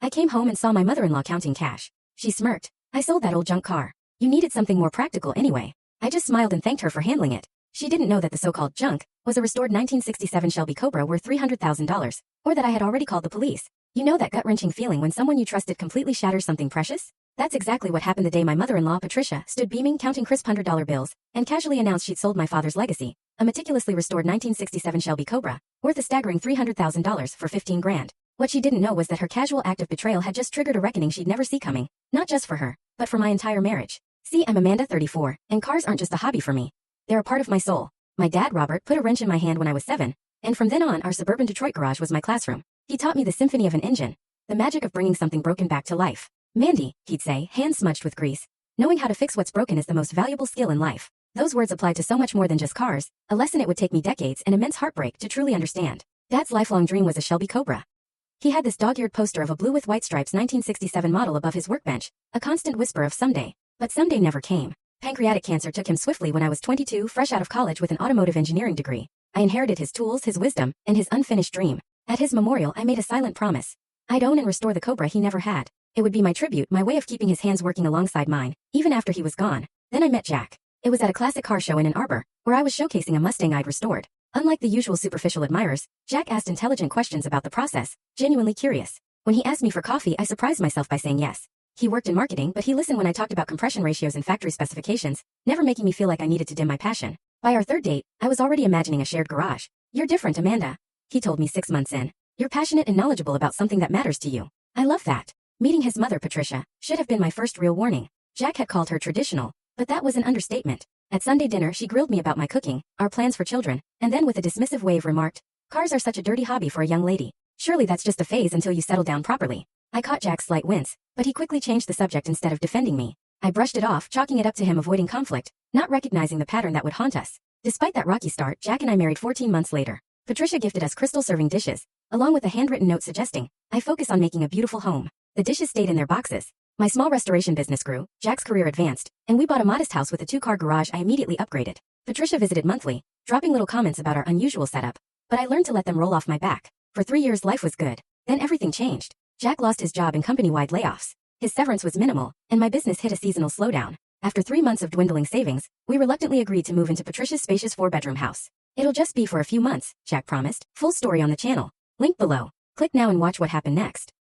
I came home and saw my mother-in-law counting cash. She smirked. I sold that old junk car. You needed something more practical anyway. I just smiled and thanked her for handling it. She didn't know that the so-called junk was a restored 1967 Shelby Cobra worth $300,000, or that I had already called the police. You know that gut-wrenching feeling when someone you trusted completely shatters something precious? That's exactly what happened the day my mother-in-law, Patricia, stood beaming counting crisp $100 bills and casually announced she'd sold my father's legacy, a meticulously restored 1967 Shelby Cobra, worth a staggering $300,000 for 15 grand. What she didn't know was that her casual act of betrayal had just triggered a reckoning she'd never see coming, not just for her, but for my entire marriage. See, I'm Amanda, 34, and cars aren't just a hobby for me. They're a part of my soul. My dad, Robert, put a wrench in my hand when I was 7, and from then on our suburban Detroit garage was my classroom. He taught me the symphony of an engine, the magic of bringing something broken back to life. Mandy, he'd say, hands smudged with grease. Knowing how to fix what's broken is the most valuable skill in life. Those words apply to so much more than just cars, a lesson it would take me decades and immense heartbreak to truly understand. Dad's lifelong dream was a Shelby Cobra. He had this dog-eared poster of a blue with white stripes 1967 model above his workbench, a constant whisper of someday. But someday never came. Pancreatic cancer took him swiftly when I was 22, fresh out of college with an automotive engineering degree. I inherited his tools, his wisdom, and his unfinished dream. At his memorial, I made a silent promise. I'd own and restore the Cobra he never had. It would be my tribute, my way of keeping his hands working alongside mine, even after he was gone. Then I met Jack. It was at a classic car show in Ann Arbor, where I was showcasing a Mustang I'd restored. Unlike the usual superficial admirers, Jack asked intelligent questions about the process, genuinely curious. When he asked me for coffee, I surprised myself by saying yes. He worked in marketing, but he listened when I talked about compression ratios and factory specifications, never making me feel like I needed to dim my passion. By our third date, I was already imagining a shared garage. You're different, Amanda, he told me 6 months in. You're passionate and knowledgeable about something that matters to you. I love that. Meeting his mother, Patricia, should have been my first real warning. Jack had called her traditional, but that was an understatement. At Sunday dinner, she grilled me about my cooking, our plans for children, and then with a dismissive wave remarked, "Cars are such a dirty hobby for a young lady. Surely that's just a phase until you settle down properly." I caught Jack's slight wince, but he quickly changed the subject instead of defending me. I brushed it off, chalking it up to him avoiding conflict, not recognizing the pattern that would haunt us. Despite that rocky start, Jack and I married 14 months later. Patricia gifted us crystal serving dishes, along with a handwritten note suggesting, "I focus on making a beautiful home." The dishes stayed in their boxes. My small restoration business grew, Jack's career advanced, and we bought a modest house with a 2-car garage I immediately upgraded. Patricia visited monthly, dropping little comments about our unusual setup, but I learned to let them roll off my back. For 3 years life was good. Then everything changed. Jack lost his job in company-wide layoffs. His severance was minimal, and my business hit a seasonal slowdown. After 3 months of dwindling savings, we reluctantly agreed to move into Patricia's spacious 4-bedroom house. "It'll just be for a few months," Jack promised. Full story on the channel. Link below. Click now and watch what happened next.